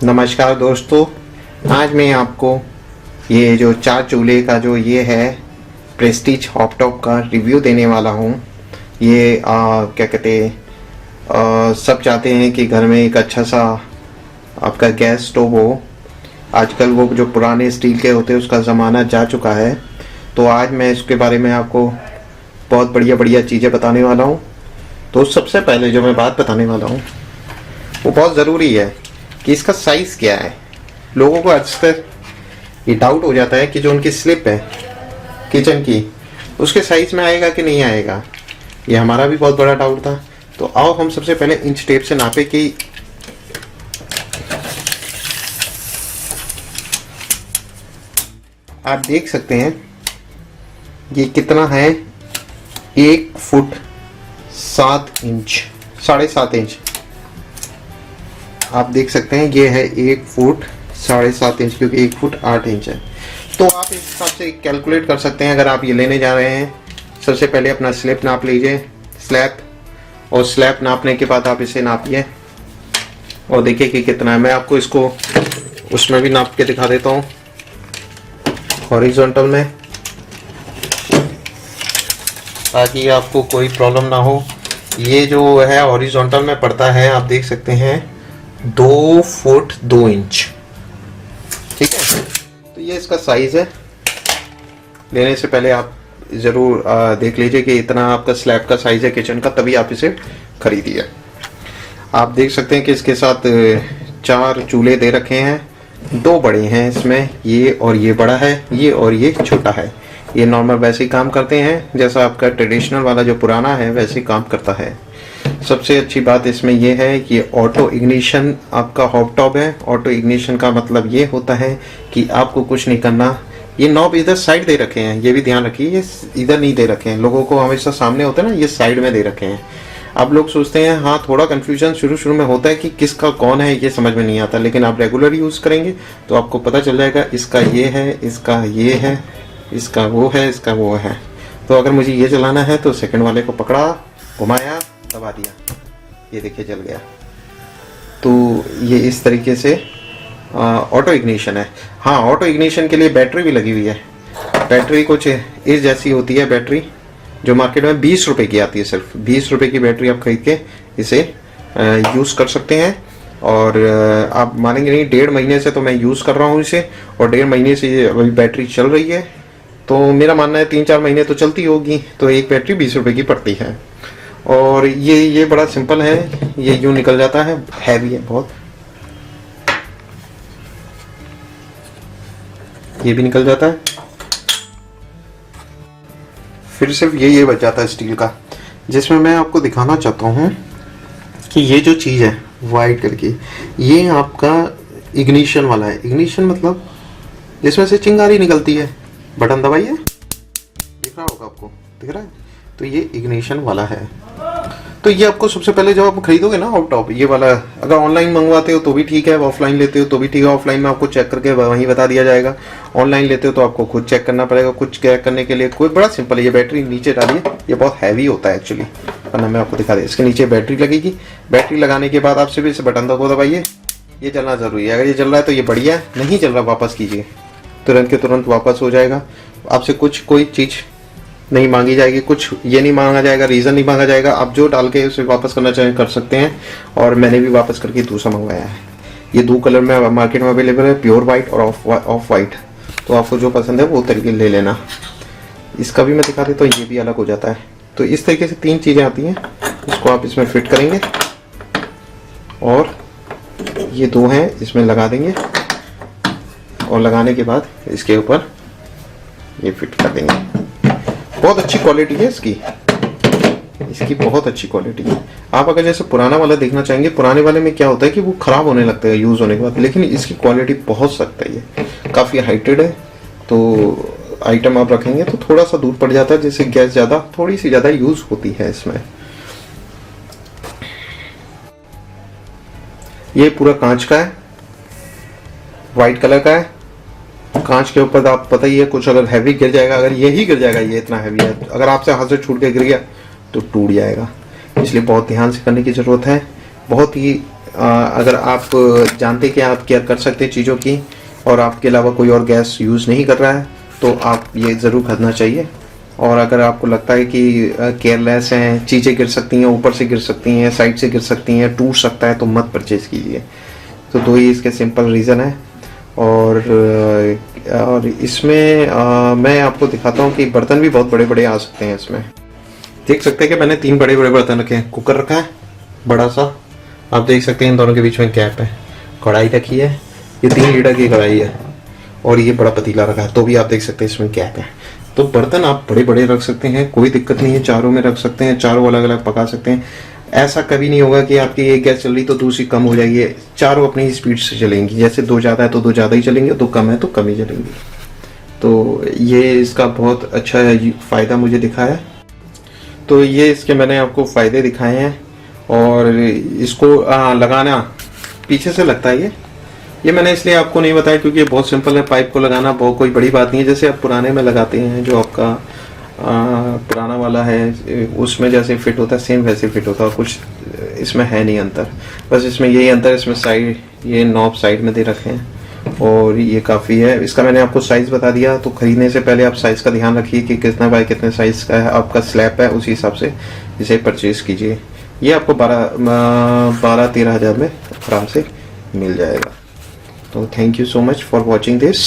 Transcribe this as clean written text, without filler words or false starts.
नमस्कार दोस्तों, आज मैं आपको ये जो 4 चूल्हे का जो ये है प्रेस्टीज हॉट टॉप का रिव्यू देने वाला हूँ। ये क्या कहते हैं, सब चाहते हैं कि घर में एक अच्छा सा आपका गैस स्टोव हो। आजकल वो जो पुराने स्टील के होते हैं उसका ज़माना जा चुका है। तो आज मैं इसके बारे में आपको बहुत बढ़िया बढ़िया चीज़ें बताने वाला हूँ। तो सबसे पहले जो मैं बात बताने वाला हूँ वो बहुत ज़रूरी है कि इसका साइज़ क्या है। लोगों को अक्सर ये डाउट हो जाता है कि जो उनकी स्लिप है किचन की उसके साइज़ में आएगा कि नहीं आएगा। ये हमारा भी बहुत बड़ा डाउट था। तो आओ हम सबसे पहले इंच टेप से नापे कि आप देख सकते हैं ये कितना है। 1 फुट 7 इंच, 7.5 इंच। आप देख सकते हैं ये है 1 फुट 7.5 इंच, क्योंकि 1 फुट 8 इंच है। तो आप इस हिसाब से कैलकुलेट कर सकते हैं। अगर आप ये लेने जा रहे हैं, सबसे पहले अपना स्लैब नाप लीजिए, स्लैब, और स्लैब नापने के बाद आप इसे नापिए और देखिए कि कितना है। मैं आपको इसको उसमें भी नाप के दिखा देता हूँ, हॉरिजॉन्टल में, ताकि आपको कोई प्रॉब्लम ना हो। ये जो है हॉरिजॉन्टल में पड़ता है, आप देख सकते हैं 2 फुट 2 इंच। ठीक है, तो ये इसका साइज है। लेने से पहले आप ज़रूर देख लीजिए कि इतना आपका स्लैब का साइज है किचन का, तभी आप इसे खरीदिए। आप देख सकते हैं कि इसके साथ 4 चूल्हे दे रखे हैं। 2 बड़े हैं इसमें, ये और ये बड़ा है, ये और ये छोटा है। ये नॉर्मल वैसे ही काम करते हैं जैसा आपका ट्रेडिशनल वाला जो पुराना है वैसे ही काम करता है। सबसे अच्छी बात इसमें यह है कि ऑटो इग्निशन आपका हॉट टॉप है। ऑटो इग्निशन का मतलब ये होता है कि आपको कुछ नहीं करना। ये नॉब इधर साइड दे रखे हैं, ये भी ध्यान रखिए, ये इधर नहीं दे रखे हैं। लोगों को हमेशा सामने होता है ना, ये साइड में दे रखे हैं। आप लोग सोचते हैं, हाँ थोड़ा कंफ्यूजन शुरू में होता है कि किसका कौन है, ये समझ में नहीं आता। लेकिन आप रेगुलर यूज़ करेंगे तो आपको पता चल जाएगा इसका ये है, इसका ये है, इसका वो है, इसका वो है। तो अगर मुझे ये चलाना है तो सेकंड वाले को पकड़ा, घुमाया, दबा दिया, ये देखिए जल गया। तो ये इस तरीके से ऑटो इग्निशन है। हाँ, ऑटो इग्निशन के लिए बैटरी भी लगी हुई है। बैटरी कुछ इस जैसी होती है बैटरी, जो मार्केट में 20 रुपए की आती है। सिर्फ 20 रुपए की बैटरी आप खरीद के इसे यूज़ कर सकते हैं। और आप मानेंगे नहीं, 1.5 महीने से तो मैं यूज़ कर रहा हूँ इसे, और 1.5 महीने से ये अभी बैटरी चल रही है। तो मेरा मानना है 3-4 महीने तो चलती होगी। तो एक बैटरी 20 रुपए की पड़ती है। और ये बड़ा सिंपल है, ये यूँ निकल जाता है, हैवी है बहुत। ये भी निकल जाता है। फिर सिर्फ ये बच जाता है स्टील का, जिसमें मैं आपको दिखाना चाहता हूँ कि ये जो चीज़ है वाइट करके, ये आपका इग्निशन वाला है। इग्निशन मतलब जिसमें से चिंगारी निकलती है। बटन दबाइए, दिख रहा होगा आपको, दिख रहा है। तो ये इग्निशन वाला है। तो ये आपको सबसे पहले जब आप खरीदोगे ना हॉट टॉप, ये वाला, अगर ऑनलाइन मंगवाते हो तो भी ठीक है, ऑफलाइन लेते हो तो भी ठीक है। ऑफलाइन में आपको चेक करके वहीं बता दिया जाएगा। ऑनलाइन लेते हो तो आपको खुद चेक करना पड़ेगा। कुछ चेक करने के लिए कोई बड़ा सिंपल है, ये बैटरी नीचे डालिए। ये बहुत हैवी होता है एक्चुअली, वरना मैं आपको दिखा दें। इसके नीचे बैटरी लगेगी। बैटरी लगाने के बाद आप सिर्फ इस बटन को दबाइए। ये चलना ज़रूरी है। अगर ये चल रहा है तो ये बढ़िया है, नहीं चल रहा वापस कीजिए, तुरंत के तुरंत वापस हो जाएगा। आपसे कोई चीज़ नहीं मांगी जाएगी, कुछ ये नहीं मांगा जाएगा, रीज़न नहीं मांगा जाएगा। आप जो डाल के उसे वापस करना चाहें कर सकते हैं। और मैंने भी वापस करके दूसरा मंगवाया है। ये 2 कलर में मार्केट में अवेलेबल है, प्योर वाइट और ऑफ वाइट। तो आपको जो पसंद है वो तरीके ले लेना। इसका भी मैं दिखा देता हूँ, ये भी अलग हो जाता है। तो इस तरीके से 3 चीज़ें आती हैं। इसको आप इसमें फिट करेंगे और ये 2 हैं इसमें लगा देंगे, और लगाने के बाद इसके ऊपर ये फिट कर देंगे। बहुत अच्छी क्वालिटी है इसकी बहुत अच्छी क्वालिटी है। आप अगर जैसे पुराना वाला देखना चाहेंगे, पुराने वाले में क्या होता है कि वो खराब होने लगता है यूज़ होने के बाद, लेकिन इसकी क्वालिटी बहुत सख्त है। ये काफ़ी हाइटेड है। तो आइटम आप रखेंगे तो थोड़ा सा दूर पड़ जाता है, जैसे गैस थोड़ी सी ज़्यादा यूज़ होती है इसमें। ये पूरा कांच का है, वाइट कलर का है। कांच के ऊपर आप पता ही है, कुछ अगर हैवी गिर जाएगा, अगर यही गिर जाएगा, ये इतना हैवी है, अगर आपसे हाथ से छूट के गिर गया तो टूट जाएगा। इसलिए बहुत ध्यान से करने की ज़रूरत है। बहुत ही अगर आप जानते कि आप क्या कर सकते चीज़ों की और आपके अलावा कोई और गैस यूज़ नहीं कर रहा है तो आप ये ज़रूर खरीदना चाहिए। और अगर आपको लगता है कि केयरलेस हैं, चीज़ें गिर सकती हैं, ऊपर से गिर सकती हैं, साइड से गिर सकती हैं, टूट सकता है, तो मत परचेज़ कीजिए। तो दो ही इसके सिंपल रीज़न है। और इसमें मैं आपको दिखाता हूँ कि बर्तन भी बहुत बड़े बड़े आ सकते हैं इसमें। देख सकते हैं कि मैंने 3 बड़े बड़े बर्तन रखे हैं। कुकर रखा है बड़ा सा, आप देख सकते हैं इन दोनों के बीच में गैप है। कढ़ाई रखी है, ये 3 लीटर की कढ़ाई है, और ये बड़ा पतीला रखा है, तो भी आप देख सकते हैं इसमें गैप है। तो बर्तन आप बड़े बड़े रख सकते हैं, कोई दिक्कत नहीं है, चारों में रख सकते हैं, चारों अलग अलग पका सकते हैं। ऐसा कभी नहीं होगा कि आपकी एक गैस चल रही तो दूसरी कम हो जाएगी, चारों अपनी स्पीड से चलेंगी। जैसे 2 ज़्यादा है तो 2 ज़्यादा ही चलेंगे, 2 कम है तो कम ही चलेंगी। तो ये इसका बहुत अच्छा फ़ायदा मुझे दिखा है। तो ये इसके मैंने आपको फ़ायदे दिखाए हैं। और इसको लगाना पीछे से लगता है ये मैंने इसलिए आपको नहीं बताया क्योंकि ये बहुत सिंपल है। पाइप को लगाना बहुत कोई बड़ी बात नहीं है, जैसे आप पुराने में लगाते हैं, जो आपका पुराना वाला है उसमें जैसे फिट होता है सेम वैसे फिट होता है, कुछ इसमें है नहीं अंतर। बस इसमें यही अंतर, इसमें साइड ये नॉब साइड में दे रखे हैं और ये काफ़ी है। इसका मैंने आपको साइज़ बता दिया। तो ख़रीदने से पहले आप साइज़ का ध्यान रखिए कि कितना बाय कितने साइज़ का है आपका स्लैब है, उसी हिसाब से इसे परचेज़ कीजिए। ये आपको 12-13 हज़ार में आराम से मिल जाएगा। तो thank you so much for watching this.